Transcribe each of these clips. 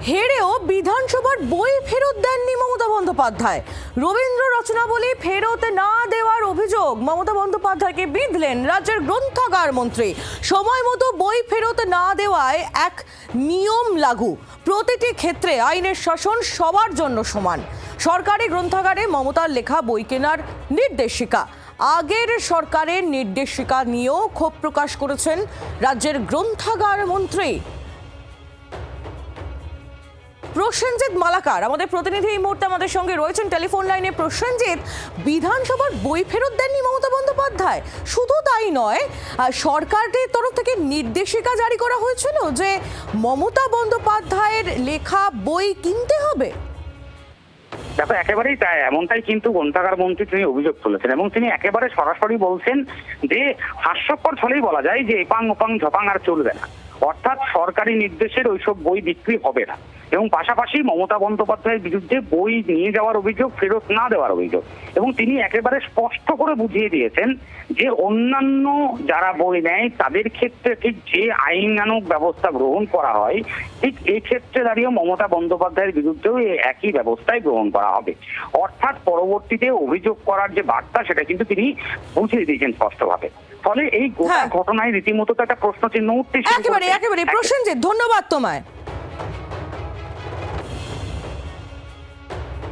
হেরেও বিধানসভার বই ফেরত দেননি মমতা বন্দ্যোপাধ্যায়। রবীন্দ্র রচনাবলী ফেরত না দেওয়ার অভিযোগ মমতা বন্দ্যোপাধ্যায়কে বিঁধলেন রাজ্যের গ্রন্থাগার মন্ত্রী। সময় মতো বই ফেরত না দেওয়ায় এক নিয়ম লাগু, প্রতিটি ক্ষেত্রে আইনের শাসন সবার জন্য সমান। সরকারি গ্রন্থাগারে মমতার লেখা বই কেনার নির্দেশিকা, আগের সরকারের নির্দেশিকা নিয়েও ক্ষোভ প্রকাশ করেছেন রাজ্যের গ্রন্থাগার মন্ত্রী। প্রসেনজিৎ মালাকার আমাদের প্রতিনিধি এই মুহূর্তে আমাদের সঙ্গে রয়েছেন টেলিফোন লাইনে। প্রসেনজিৎ, বিধানসভার বই ফেরত দেননি মমতা বন্দ্যোপাধ্যায়, শুধু তাই নয়, সরকারের তরফ থেকে নির্দেশিকা জারি করা হয়েছিল যে মমতা বন্দ্যোপাধ্যায়ের লেখা বই কিনতে হবে। দেখো, একেবারেই তাই, এমনটাই কিন্তু গ্রন্থাগার মন্ত্রী তিনি অভিযোগ তুলেছেন এবং তিনি একেবারে সরাসরি বলছেন যে হাস্যকর ছলেই বলা যায় যে এপাং ওপাং ঝপাং আর চলবে না, অর্থাৎ সরকারি নির্দেশের ওইসব বই বিক্রি হবে না। এবং পাশাপাশি মমতা বন্দ্যোপাধ্যায়ের বিরুদ্ধে বই নিয়ে যাওয়ার অভিযোগ, ফেরত না দেওয়ার অভিযোগ। এবং তিনি একেবারে স্পষ্ট করে বুঝিয়ে দিয়েছেন যে অন্যান্য যারা বই নেয় তাদের ক্ষেত্রে ঠিক যে আইনানুগ ব্যবস্থা গ্রহণ করা হয়, ঠিক এই ক্ষেত্রে দাঁড়িয়ে মমতা বন্দ্যোপাধ্যায়ের বিরুদ্ধেও একই ব্যবস্থায় গ্রহণ করা হবে। অর্থাৎ পরবর্তীতে অভিযোগ করার যে বার্তা, সেটা কিন্তু তিনি বুঝিয়ে দিয়েছেন স্পষ্টভাবে। ফলে এই গোটা ঘটনায় রীতিমতো তো একটা প্রশ্ন চিহ্ন উঠতে শুরু করেছে। একেবারে প্রসেনজিৎ, ধন্যবাদ তোমায়।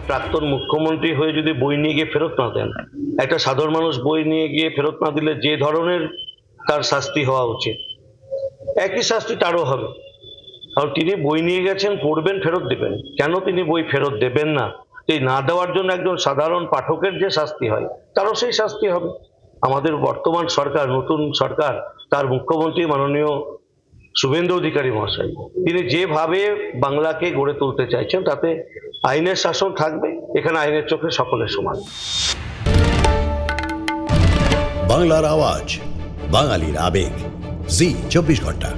প্রাক্তন মুখ্যমন্ত্রী হয়ে যদি বই নিয়ে গিয়ে ফেরত না দেন, একটা সাধারণ মানুষ বই নিয়ে গিয়ে ফেরত না দিলে যে ধরনের তার শাস্তি হওয়া উচিত, একই শাস্তি তারও হবে। কারণ তিনি বই নিয়ে গেছেন, পড়বেন, ফেরত দেবেন। কেন তিনি বই ফেরত দেবেন না? এই না দেওয়ার জন্য একজন সাধারণ পাঠকের যে শাস্তি হয়, তারও সেই শাস্তি হবে। আমাদের বর্তমান সরকার, নতুন সরকার, তার মুখ্যমন্ত্রী মাননীয় শুভেন্দু অধিকারী মহাশয়, তিনি যেভাবে বাংলাকে গড়ে তুলতে চাইছেন, তাতে আইনের শাসন থাকবে। এখানে আইনের চোখে সকলের সমান। বাংলার আওয়াজ, বাঙালির আবেগ, জি 24 ঘন্টা।